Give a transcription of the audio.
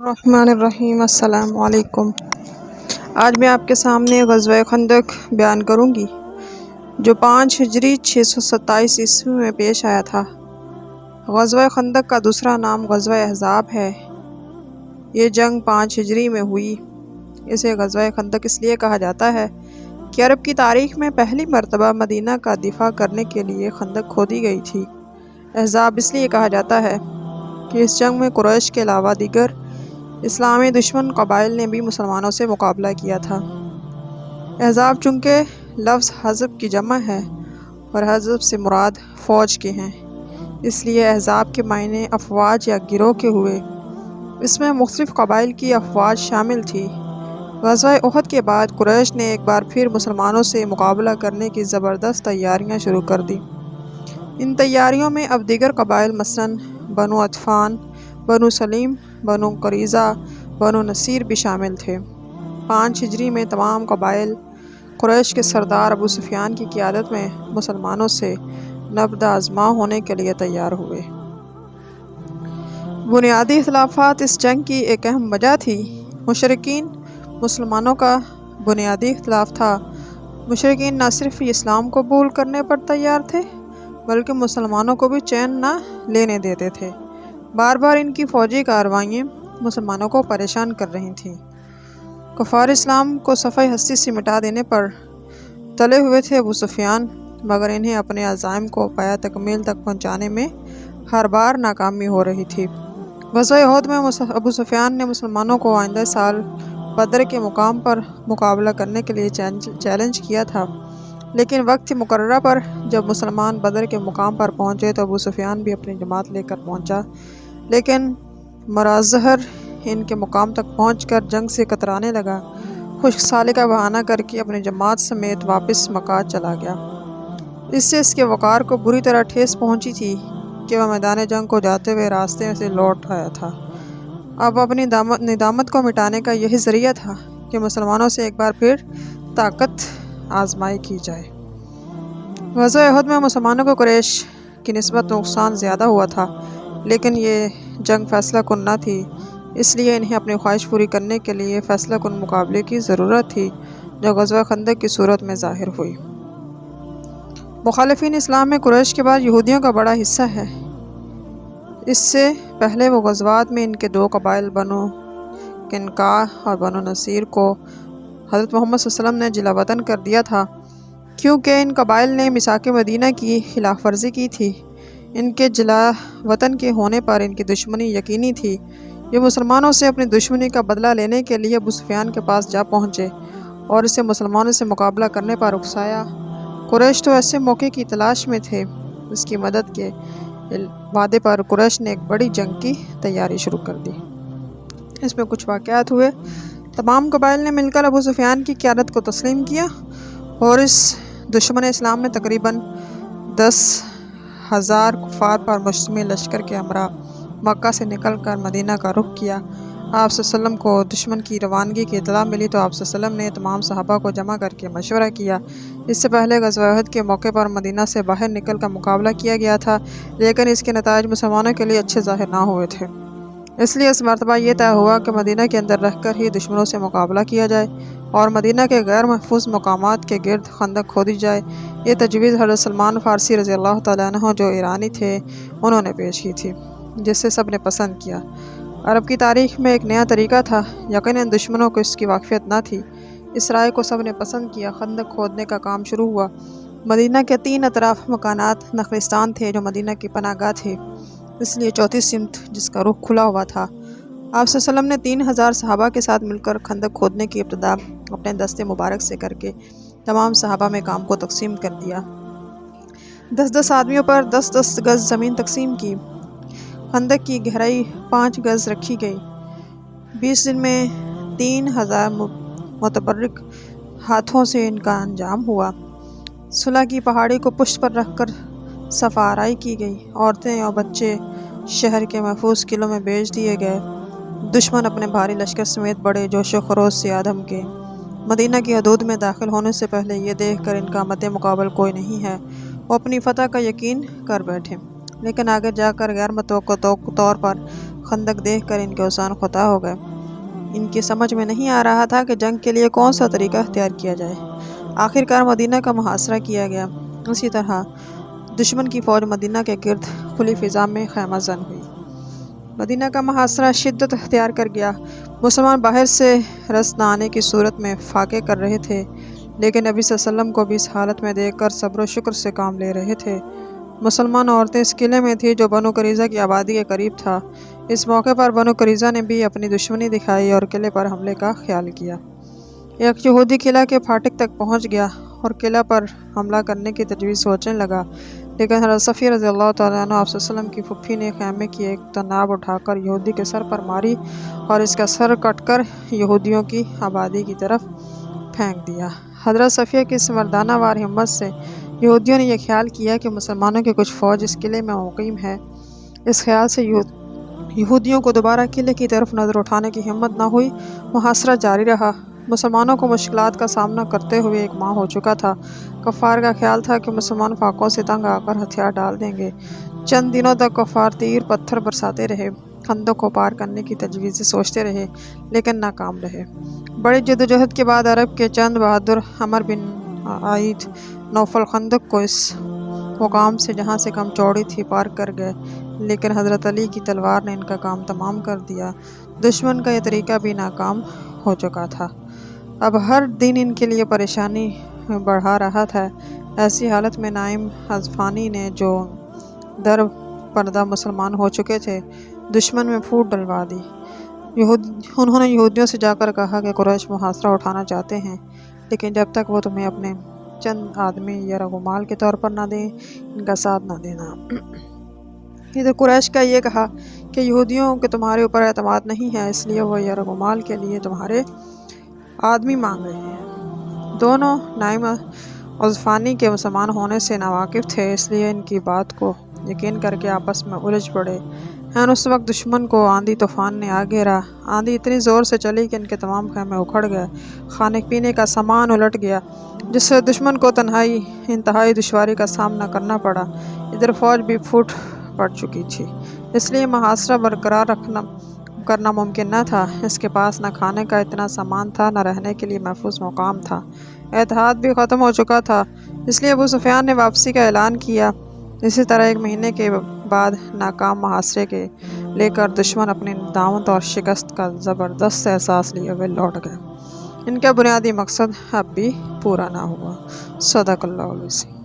الرحمن الرحیم۔ السلام علیکم۔ آج میں آپ کے سامنے غزوہ خندق بیان کروں گی جو 5 ہجری 627 عیسوی میں پیش آیا تھا۔ غزوہ خندق کا دوسرا نام غزوہ احزاب ہے۔ یہ جنگ 5 ہجری میں ہوئی۔ اسے غزوہ خندق اس لیے کہا جاتا ہے کہ عرب کی تاریخ میں پہلی مرتبہ مدینہ کا دفاع کرنے کے لیے خندق کھودی گئی تھی۔ احزاب اس لیے کہا جاتا ہے کہ اس جنگ میں قریش کے علاوہ دیگر اسلامی دشمن قبائل نے بھی مسلمانوں سے مقابلہ کیا تھا۔ احزاب چونکہ لفظ حزب کی جمع ہے اور حزب سے مراد فوج کے ہیں، اس لیے احزاب کے معنی افواج یا گروہ کے ہوئے۔ اس میں مختلف قبائل کی افواج شامل تھی۔ غزوہ احد کے بعد قریش نے ایک بار پھر مسلمانوں سے مقابلہ کرنے کی زبردست تیاریاں شروع کر دی۔ ان تیاریوں میں اب دیگر قبائل مثلاً بنو عطفان، بنو سلیم، بنو قریظہ، بنو نصیر بھی شامل تھے۔ 5 ہجری میں تمام قبائل قریش کے سردار ابو سفیان کی قیادت میں مسلمانوں سے نبرد آزما ہونے کے لیے تیار ہوئے۔ بنیادی اختلافات اس جنگ کی ایک اہم وجہ تھی۔ مشرکین مسلمانوں کا بنیادی اختلاف تھا۔ مشرکین نہ صرف اسلام قبول کرنے پر تیار تھے بلکہ مسلمانوں کو بھی چین نہ لینے دیتے تھے۔ بار بار ان کی فوجی کارروائیاں مسلمانوں کو پریشان کر رہی تھیں۔ کفار اسلام کو صفحہ ہستی سے مٹا دینے پر تلے ہوئے تھے ابو سفیان، مگر انہیں اپنے عزائم کو پایہ تکمیل تک پہنچانے میں ہر بار ناکامی ہو رہی تھی۔ غزوہ احد میں ابو سفیان نے مسلمانوں کو آئندہ سال بدر کے مقام پر مقابلہ کرنے کے لیے چیلنج کیا تھا، لیکن وقت مقررہ پر جب مسلمان بدر کے مقام پر پہنچے تو ابو سفیان بھی اپنی جماعت لے کر پہنچا، لیکن مراظہر ان کے مقام تک پہنچ کر جنگ سے کترانے لگا۔ خشک سالی کا بہانہ کر کے اپنی جماعت سمیت واپس مکہ چلا گیا۔ اس سے اس کے وقار کو بری طرح ٹھیس پہنچی تھی کہ وہ میدان جنگ کو جاتے ہوئے راستے سے لوٹ آیا تھا۔ اب اپنی ندامت کو مٹانے کا یہی ذریعہ تھا کہ مسلمانوں سے ایک بار پھر طاقت آزمائی کی جائے۔ غزوہ احد میں مسلمانوں کو قریش کی نسبت نقصان زیادہ ہوا تھا، لیکن یہ جنگ فیصلہ کن نہ تھی، اس لیے انہیں اپنی خواہش پوری کرنے کے لیے فیصلہ کن مقابلے کی ضرورت تھی جو غزوہ خندق کی صورت میں ظاہر ہوئی۔ مخالفین اسلام میں قریش کے بعد یہودیوں کا بڑا حصہ ہے۔ اس سے پہلے وہ غزوات میں ان کے 2 قبائل بنو قینقاع اور بنو نصیر کو حضرت محمد صلی اللہ علیہ وسلم نے جلا وطن کر دیا تھا، کیونکہ ان قبائل نے میثاق مدینہ کی خلاف ورزی کی تھی۔ ان کے جلا وطن کے ہونے پر ان کی دشمنی یقینی تھی۔ یہ مسلمانوں سے اپنی دشمنی کا بدلہ لینے کے لیے ابو سفیان کے پاس جا پہنچے اور اسے مسلمانوں سے مقابلہ کرنے پر اکسایا۔ قریش تو ایسے موقع کی تلاش میں تھے۔ اس کی مدد کے وعدے پر قریش نے ایک بڑی جنگ کی تیاری شروع کر دی۔ اس میں کچھ واقعات ہوئے۔ تمام قبائل نے مل کر ابو سفیان کی قیادت کو تسلیم کیا اور اس دشمن اسلام نے تقریباً 10,000 کفار پر مشتمل لشکر کے ہمراہ مکہ سے نکل کر مدینہ کا رخ کیا۔ آپ صلی اللہ علیہ وسلم کو دشمن کی روانگی کی اطلاع ملی تو آپ صلی اللہ علیہ وسلم نے تمام صحابہ کو جمع کر کے مشورہ کیا۔ اس سے پہلے غزوہ احد کے موقع پر مدینہ سے باہر نکل کر مقابلہ کیا گیا تھا، لیکن اس کے نتائج مسلمانوں کے لیے اچھے ظاہر نہ ہوئے تھے۔ اس لیے اس مرتبہ یہ طے ہوا کہ مدینہ کے اندر رہ کر ہی دشمنوں سے مقابلہ کیا جائے اور مدینہ کے غیر محفوظ مقامات کے گرد خندق کھودی جائے۔ یہ تجویز حضرت سلمان فارسی رضی اللہ تعالیٰ عنہ جو ایرانی تھے انہوں نے پیش کی تھی، جسے سب نے پسند کیا۔ عرب کی تاریخ میں ایک نیا طریقہ تھا، یقیناً دشمنوں کو اس کی واقفیت نہ تھی۔ اس رائے کو سب نے پسند کیا۔ خندق کھودنے کا کام شروع ہوا۔ مدینہ کے 3 اطراف مکانات نخلستان تھے جو مدینہ کی پناہ گاہ تھے، اس لیے چوتھی سمت جس کا رخ کھلا ہوا تھا۔ آپ صلی اللہ علیہ وسلم نے 3,000 صحابہ کے ساتھ مل کر خندق کھودنے کی ابتدا اپنے دست مبارک سے کر کے تمام صحابہ میں کام کو تقسیم کر دیا۔ 10 آدمیوں پر 10 گز زمین تقسیم کی۔ خندق کی گہرائی 5 گز رکھی گئی۔ 20 دن میں 3,000 متبرک ہاتھوں سے ان کا انجام ہوا۔ صلح کی پہاڑی کو پشت پر رکھ کر صف آرائی کی گئی۔ عورتیں اور بچے شہر کے محفوظ قلعوں میں بھیج دیے گئے۔ دشمن اپنے بھاری لشکر سمیت بڑے جوش و خروش سے آدم کے مدینہ کی حدود میں داخل ہونے سے پہلے یہ دیکھ کر ان کا مد مقابل کوئی نہیں ہے، وہ اپنی فتح کا یقین کر بیٹھے۔ لیکن آگے جا کر غیر متوقع طور پر خندق دیکھ کر ان کے حسان خطا ہو گئے۔ ان کی سمجھ میں نہیں آ رہا تھا کہ جنگ کے لیے کون سا طریقہ اختیار کیا جائے۔ آخر کار مدینہ کا محاصرہ کیا گیا۔ اسی طرح دشمن کی فوج مدینہ کے گرد کھلی فضا میں خیمہ زن ہوئی۔ مدینہ کا محاصرہ شدت اختیار کر گیا۔ مسلمان باہر سے رس نہ آنے کی صورت میں فاقے کر رہے تھے، لیکن نبی صلی اللہ علیہ وسلم کو بھی اس حالت میں دیکھ کر صبر و شکر سے کام لے رہے تھے۔ مسلمان عورتیں اس قلعے میں تھیں جو بنو قریظہ کی آبادی کے قریب تھا۔ اس موقع پر بنو قریظہ نے بھی اپنی دشمنی دکھائی اور قلعے پر حملے کا خیال کیا۔ ایک یہودی قلعہ کے پھاٹک تک پہنچ گیا اور قلعہ پر حملہ کرنے کی تجویز سوچنے لگا، لیکن حضرت صفیہ رضی اللہ تعالیٰ عنہ آپ صلی اللہ علیہ وسلم کی پھپھی نے خیمے کی ایک تناب اٹھا کر یہودی کے سر پر ماری اور اس کا سر کٹ کر یہودیوں کی آبادی کی طرف پھینک دیا۔ حضرت صفیہ کی اس مردانہ وار ہمت سے یہودیوں نے یہ خیال کیا کہ مسلمانوں کی کچھ فوج اس قلعے میں مقیم ہے۔ اس خیال سے یہودیوں کو دوبارہ قلعے کی طرف نظر اٹھانے کی ہمت نہ ہوئی۔ محاصرہ جاری رہا۔ مسلمانوں کو مشکلات کا سامنا کرتے ہوئے ایک ماہ ہو چکا تھا۔ کفار کا خیال تھا کہ مسلمان فاقوں سے تنگ آ کر ہتھیار ڈال دیں گے۔ چند دنوں تک کفار تیر پتھر برساتے رہے، خندق کو پار کرنے کی تجویزیں سوچتے رہے، لیکن ناکام رہے۔ بڑی جدوجہد کے بعد عرب کے چند بہادر عمر بن عید نوفل خندق کو اس مقام سے جہاں سے کم چوڑی تھی پار کر گئے، لیکن حضرت علی کی تلوار نے ان کا کام تمام کر دیا۔ دشمن کا یہ طریقہ بھی ناکام ہو چکا تھا۔ اب ہر دن ان کے لیے پریشانی بڑھا رہا تھا۔ ایسی حالت میں نائم اصفہانی نے جو در پردہ مسلمان ہو چکے تھے، دشمن میں پھوٹ ڈلوا دی۔ انہوں نے یہودیوں سے جا کر کہا کہ قریش محاصرہ اٹھانا چاہتے ہیں، لیکن جب تک وہ تمہیں اپنے چند آدمی یا رغمال کے طور پر نہ دیں، ان کا ساتھ نہ دینا۔ ادھر قریش کا یہ کہا کہ یہودیوں کے تمہارے اوپر اعتماد نہیں ہے، اس لیے وہ یا رغمال کے لیے تمہارے آدمی مانگ رہے ہیں۔ دونوں نائم اصفہانی کے مسلمان ہونے سے ناواقف تھے، اس لیے ان کی بات کو یقین کر کے آپس میں الجھ پڑے۔ اس وقت دشمن کو آندھی طوفان نے آ گھیرا۔ آندھی اتنی زور سے چلی کہ ان کے تمام خیمے اکھڑ گئے، کھانے پینے کا سامان الٹ گیا، جس سے دشمن کو انتہائی دشواری کا سامنا کرنا پڑا۔ ادھر فوج بھی پھوٹ پڑ چکی تھی، اس لیے محاصرہ برقرار کرنا ممکن نہ تھا۔ اس کے پاس نہ کھانے کا اتنا سامان تھا، نہ رہنے کے لیے محفوظ مقام تھا۔ اتحاد بھی ختم ہو چکا تھا، اس لیے ابو سفیان نے واپسی کا اعلان کیا۔ اسی طرح ایک مہینے کے بعد ناکام محاصرے کے لے کر دشمن اپنی ندامت اور شکست کا زبردست احساس لیے ہوئے لوٹ گئے۔ ان کا بنیادی مقصد اب بھی پورا نہ ہوا۔ صدق اللہ العظیم۔